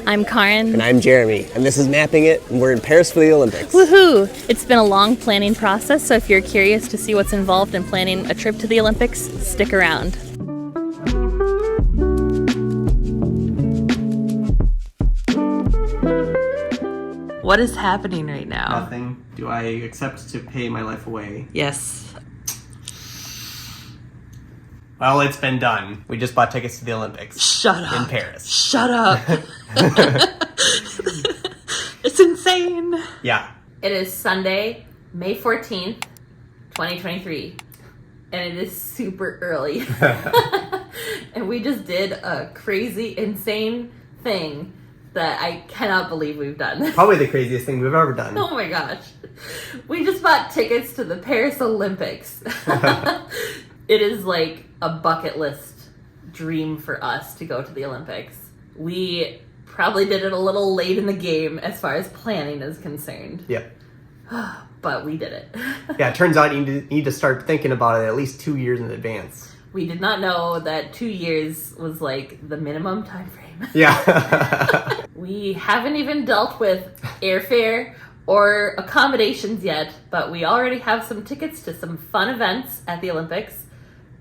I'm Karin. And I'm Jeremy, and this is Mapping It, and we're in Paris for the Olympics. Woohoo! It's been a long planning process, so if you're curious to see what's involved in planning a trip to the Olympics, stick around. What is happening right now? Nothing. Do I accept to pay my life away? Yes. Well, it's been done. We just bought tickets to the Olympics. Shut up. In Paris. Shut up. It's insane. Yeah. It is Sunday, May 14th, 2023. And it is super early. And we just did a crazy, insane thing that I cannot believe we've done. Probably the craziest thing we've ever done. Oh my gosh. We just bought tickets to the Paris Olympics. It is like a bucket list dream for us to go to the Olympics. We probably did it a little late in the game as far as planning is concerned. Yep. But we did it. Yeah, it turns out you need to start thinking about it at least 2 years in advance. We did not know that 2 years was like the minimum time frame. Yeah. We haven't even dealt with airfare or accommodations yet, but we already have some tickets to some fun events at the Olympics.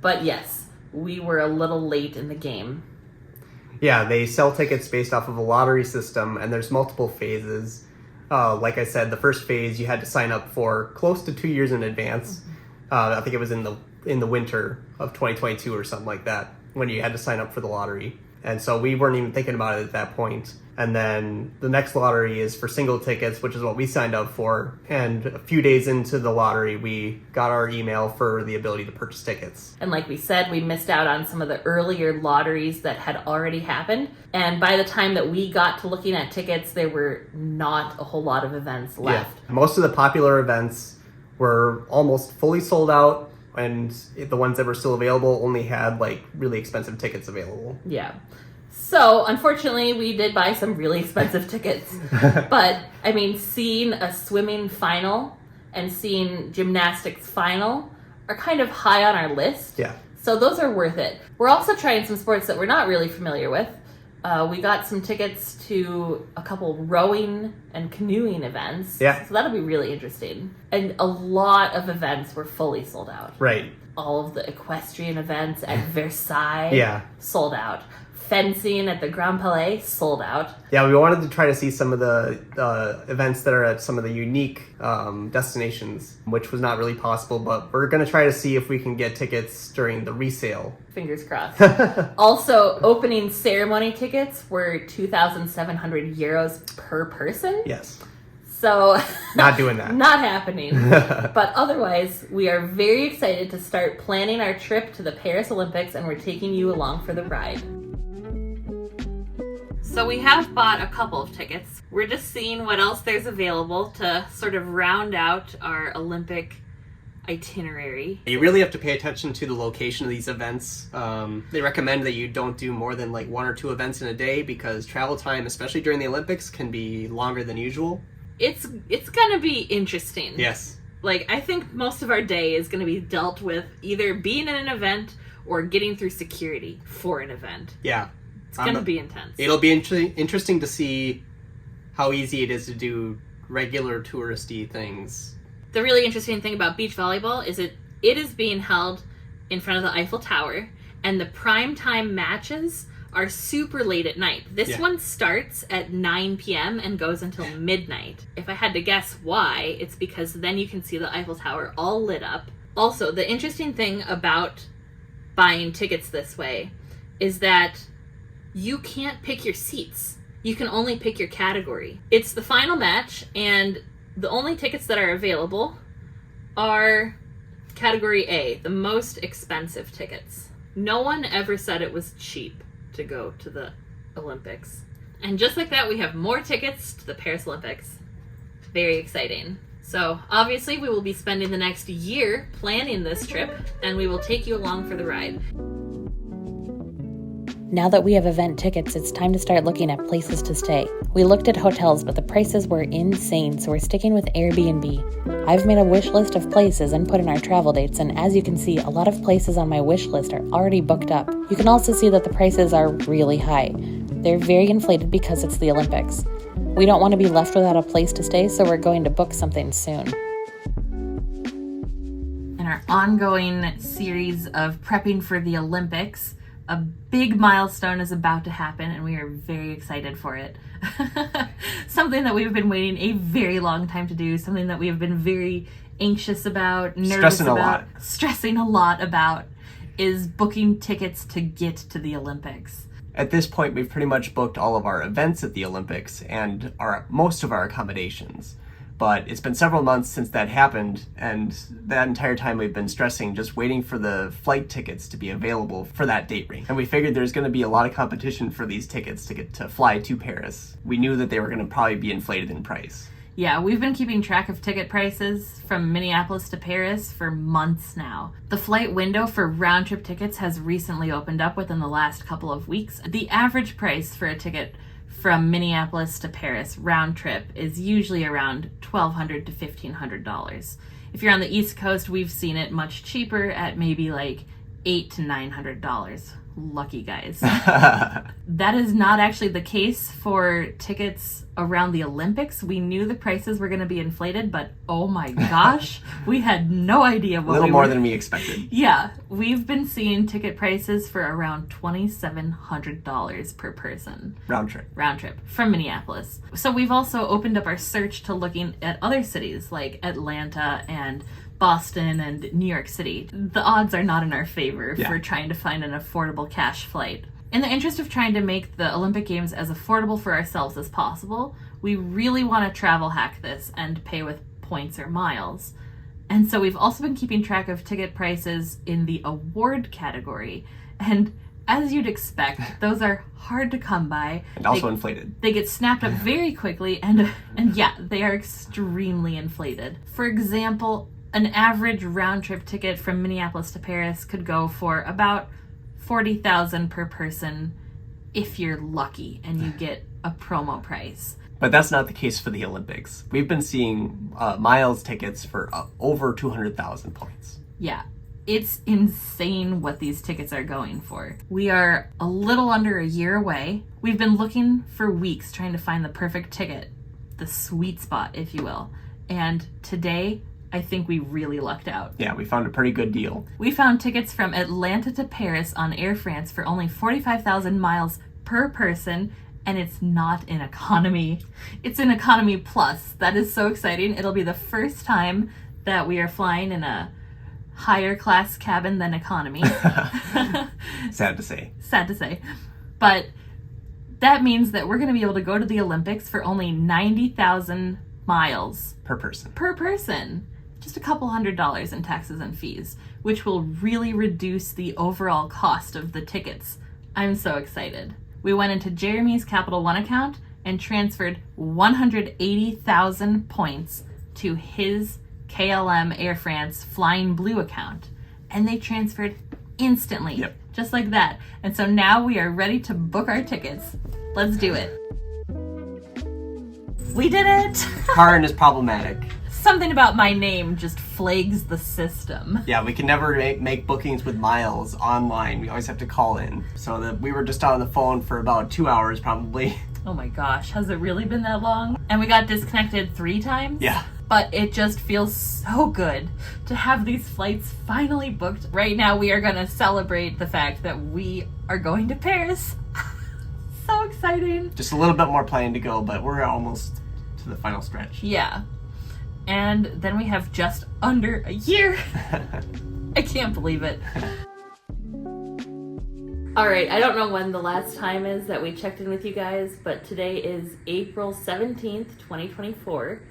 But yes, we were a little late in the game. Yeah, they sell tickets based off of a lottery system, and there's multiple phases. Like I said, the first phase you had to sign up for close to 2 years in advance. I think it was in the winter of 2022 or something like that when you had to sign up for the lottery. And so we weren't even thinking about it at that point. And then the next lottery is for single tickets, which is what we signed up for. And a few days into the lottery, we got our email for the ability to purchase tickets. And like we said, we missed out on some of the earlier lotteries that had already happened. And by the time that we got to looking at tickets, there were not a whole lot of events left. Yeah. Most of the popular events were almost fully sold out, and the ones that were still available only had like really expensive tickets available. Yeah. So, unfortunately, we did buy some really expensive tickets. But, I mean, seeing a swimming final and seeing gymnastics final are kind of high on our list. Yeah. So those are worth it. We're also trying some sports that we're not really familiar with. We got some tickets to a couple rowing and canoeing events. Yeah. So that'll be really interesting. And a lot of events were fully sold out. Right. All of the equestrian events at Versailles sold out. Fencing at the Grand Palais sold out. Yeah, we wanted to try to see some of the events that are at some of the unique destinations, which was not really possible, but we're going to try to see if we can get tickets during the resale. Fingers crossed. Also, opening ceremony tickets were 2,700 euros per person. Yes. So, not doing that. Not happening. But otherwise, we are very excited to start planning our trip to the Paris Olympics, and we're taking you along for the ride. So we have bought a couple of tickets. We're just seeing what else there's available to sort of round out our Olympic itinerary. You really have to pay attention to the location of these events. They recommend that you don't do more than like 1 or 2 events in a day because travel time, especially during the Olympics, can be longer than usual. It's gonna be interesting. Yes. Like, I think most of our day is gonna be dealt with either being in an event or getting through security for an event. Yeah. It's gonna be intense. It'll be interesting to see how easy it is to do regular touristy things. The really interesting thing about beach volleyball is it is being held in front of the Eiffel Tower, and the prime time matches are super late at night. This one starts at 9 p.m. and goes until midnight. If I had to guess why, it's because then you can see the Eiffel Tower all lit up. Also, the interesting thing about buying tickets this way is that you can't pick your seats. You can only pick your category. It's the final match, and the only tickets that are available are category A, the most expensive tickets. No one ever said it was cheap to go to the Olympics. And just like that, we have more tickets to the Paris Olympics. Very exciting. So obviously we will be spending the next year planning this trip, and we will take you along for the ride. Now that we have event tickets, it's time to start looking at places to stay. We looked at hotels, but the prices were insane, so we're sticking with Airbnb. I've made a wish list of places and put in our travel dates, and as you can see, a lot of places on my wish list are already booked up. You can also see that the prices are really high. They're very inflated because it's the Olympics. We don't want to be left without a place to stay, so we're going to book something soon. In our ongoing series of prepping for the Olympics, a big milestone is about to happen, and we are very excited for it. Something that we've been waiting a very long time to do, something that we have been very anxious about, nervous about, stressing a lot about, is booking tickets to get to the Olympics. At this point, we've pretty much booked all of our events at the Olympics and most of our accommodations. But it's been several months since that happened, and that entire time we've been stressing, just waiting for the flight tickets to be available for that date range. And we figured there's going to be a lot of competition for these tickets to get to fly to Paris. We knew that they were going to probably be inflated in price. Yeah, we've been keeping track of ticket prices from Minneapolis to Paris for months now. The flight window for round-trip tickets has recently opened up within the last couple of weeks. The average price for a ticket from Minneapolis to Paris round trip is usually around $1,200 to $1,500. If you're on the East Coast, we've seen it much cheaper at maybe like $800 to $900. Lucky guys. That is not actually the case for tickets around the Olympics. We knew the prices were going to be inflated, but oh my gosh, we had no idea what a little more than we expected. Yeah, we've been seeing ticket prices for around $2,700 per person. Round trip from Minneapolis. So we've also opened up our search to looking at other cities like Atlanta and Boston and New York City. The odds are not in our favor for trying to find an affordable cash flight. In the interest of trying to make the Olympic Games as affordable for ourselves as possible, we really want to travel hack this and pay with points or miles. And so we've also been keeping track of ticket prices in the award category. And as you'd expect, those are hard to come by. And also inflated. They get snapped up very quickly, and yeah, they are extremely inflated. For example, an average round-trip ticket from Minneapolis to Paris could go for about $40,000 per person if you're lucky and you get a promo price. But that's not the case for the Olympics. We've been seeing miles tickets for over 200,000 points. Yeah, it's insane what these tickets are going for. We are a little under a year away. We've been looking for weeks trying to find the perfect ticket, the sweet spot, if you will. And today, I think we really lucked out. Yeah, we found a pretty good deal. We found tickets from Atlanta to Paris on Air France for only 45,000 miles per person, and it's not in economy. It's in economy plus. That is so exciting. It'll be the first time that we are flying in a higher class cabin than economy. Sad to say. Sad to say. But that means that we're going to be able to go to the Olympics for only 90,000 miles. Per person. Per person. Just a couple $100 in taxes and fees, which will really reduce the overall cost of the tickets. I'm so excited. We went into Jeremy's Capital One account and transferred 180,000 points to his KLM Air France Flying Blue account. And they transferred instantly. Yep. Just like that. And so now we are ready to book our tickets. Let's do it. We did it! Karin is problematic. Something about my name just flags the system. Yeah, we can never make bookings with miles online. We always have to call in. So we were just on the phone for about 2 hours probably. Oh my gosh, has it really been that long? And we got disconnected 3 times? Yeah. But it just feels so good to have these flights finally booked. Right now we are going to celebrate the fact that we are going to Paris. So exciting. Just a little bit more planning to go, but we're almost to the final stretch. Yeah. And then we have just under a year. I can't believe it. All right, I don't know when the last time is that we checked in with you guys, but today is April 17th, 2024.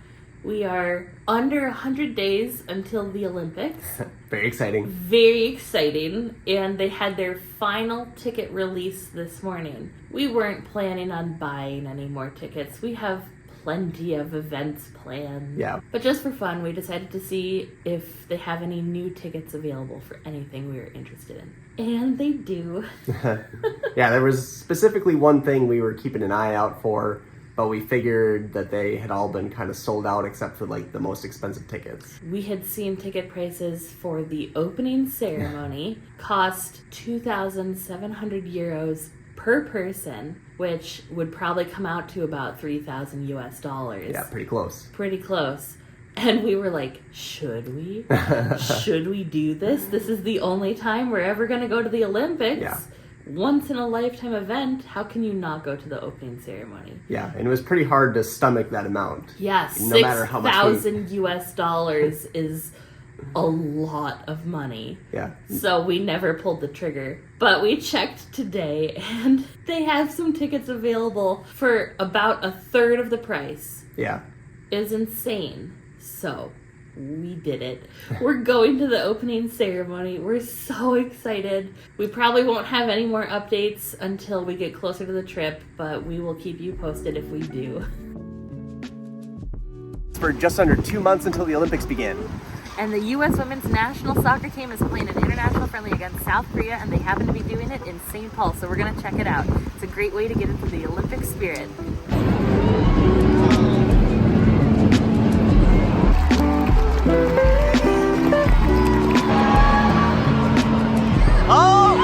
We are under 100 days until the Olympics. Very exciting. Very exciting. And they had their final ticket release this morning. We weren't planning on buying any more tickets. We have plenty of events planned. Yeah. But just for fun, we decided to see if they have any new tickets available for anything we were interested in. And they do. Yeah, there was specifically one thing we were keeping an eye out for, but we figured that they had all been kind of sold out except for like the most expensive tickets. We had seen ticket prices for the opening ceremony cost 2,700 euros per person, which would probably come out to about $3,000 US. Yeah, pretty close. Pretty close. And we were like, should we? Should we do this? This is the only time we're ever going to go to the Olympics. Yeah. Once in a lifetime event. How can you not go to the opening ceremony? Yeah, and it was pretty hard to stomach that amount. Yeah, no matter how much $6,000 US is a lot of money. Yeah. So we never pulled the trigger. But we checked today and they have some tickets available for about a third of the price. Yeah. It is insane. So we did it. We're going to the opening ceremony. We're so excited. We probably won't have any more updates until we get closer to the trip, but we will keep you posted if we do. For just under 2 months until the Olympics begin. And the U.S. women's national soccer team is playing an international friendly against South Korea, and they happen to be doing it in St. Paul, so we're going to check it out. It's a great way to get into the Olympic spirit. Oh!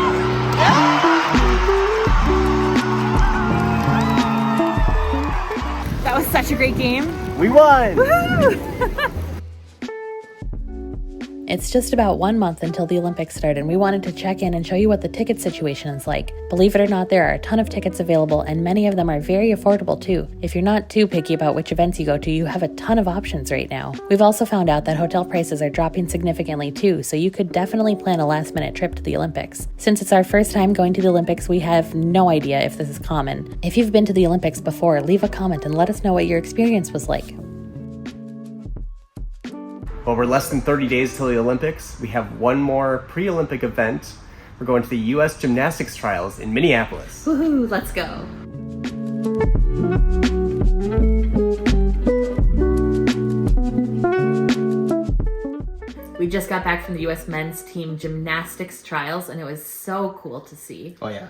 That was such a great game. We won! Woohoo! It's just about 1 month until the Olympics start, and we wanted to check in and show you what the ticket situation is like. Believe it or not, there are a ton of tickets available, and many of them are very affordable too. If you're not too picky about which events you go to, you have a ton of options right now. We've also found out that hotel prices are dropping significantly too, so you could definitely plan a last-minute trip to the Olympics. Since it's our first time going to the Olympics, we have no idea if this is common. If you've been to the Olympics before, leave a comment and let us know what your experience was like. Well, we're less than 30 days till the Olympics. We have one more pre-Olympic event. We're going to the U.S. gymnastics trials in Minneapolis. Woohoo, let's go. We just got back from the U.S. men's team gymnastics trials, and it was so cool to see. Oh, yeah.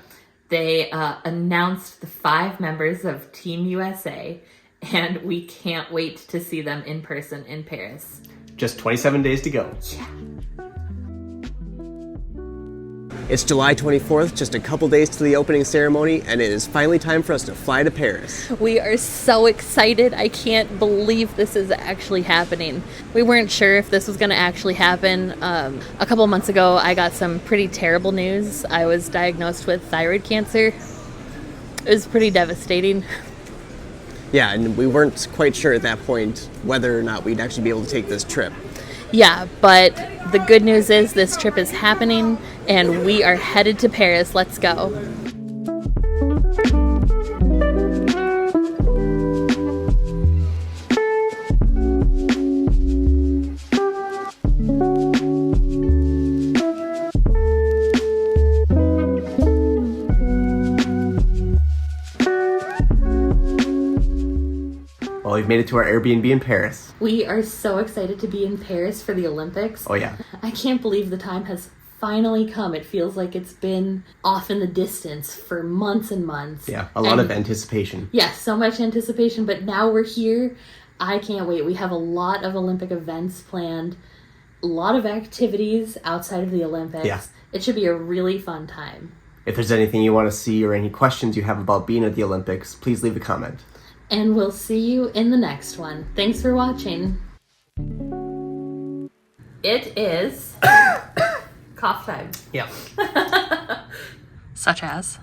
They announced the 5 members of Team USA, and we can't wait to see them in person in Paris. Just 27 days to go. Yeah. It's July 24th, just a couple days to the opening ceremony, and it is finally time for us to fly to Paris. We are so excited. I can't believe this is actually happening. We weren't sure if this was going to actually happen. A couple months ago, I got some pretty terrible news. I was diagnosed with thyroid cancer. It was pretty devastating. Yeah, and we weren't quite sure at that point whether or not we'd actually be able to take this trip. Yeah, but the good news is this trip is happening and we are headed to Paris. Let's go. Well, we've made it to our Airbnb in Paris. We are so excited to be in Paris for the Olympics. Oh, yeah. I can't believe the time has finally come. It feels like it's been off in the distance for months and months. Yeah, a lot of anticipation. Yeah, so much anticipation, but now we're here. I can't wait. We have a lot of Olympic events planned, a lot of activities outside of the Olympics. Yeah. It should be a really fun time. If there's anything you want to see or any questions you have about being at the Olympics, please leave a comment. And we'll see you in the next one. Thanks for watching. It is cough time. Yeah. Such as?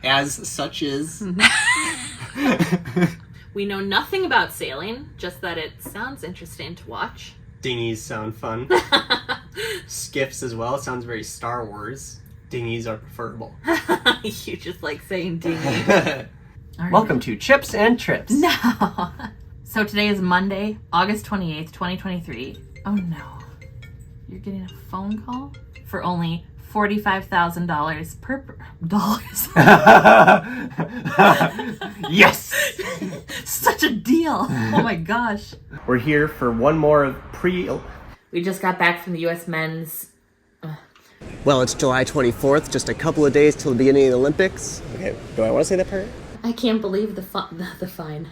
As such is. We know nothing about sailing, just that it sounds interesting to watch. Dinghies sound fun. Skiffs as well. Sounds very Star Wars. Dinghies are preferable. You just like saying dinghy. Welcome to Chips and Trips. No. So today is Monday, August 28th, 2023. Oh no. You're getting a phone call for only $45,000 per dollars. Yes! Such a deal. Oh my gosh. We're here for one more We just got back from the U.S. men's. Well, it's July 24th, just a couple of days till the beginning of the Olympics. Okay, do I want to say that part? I can't believe the fine.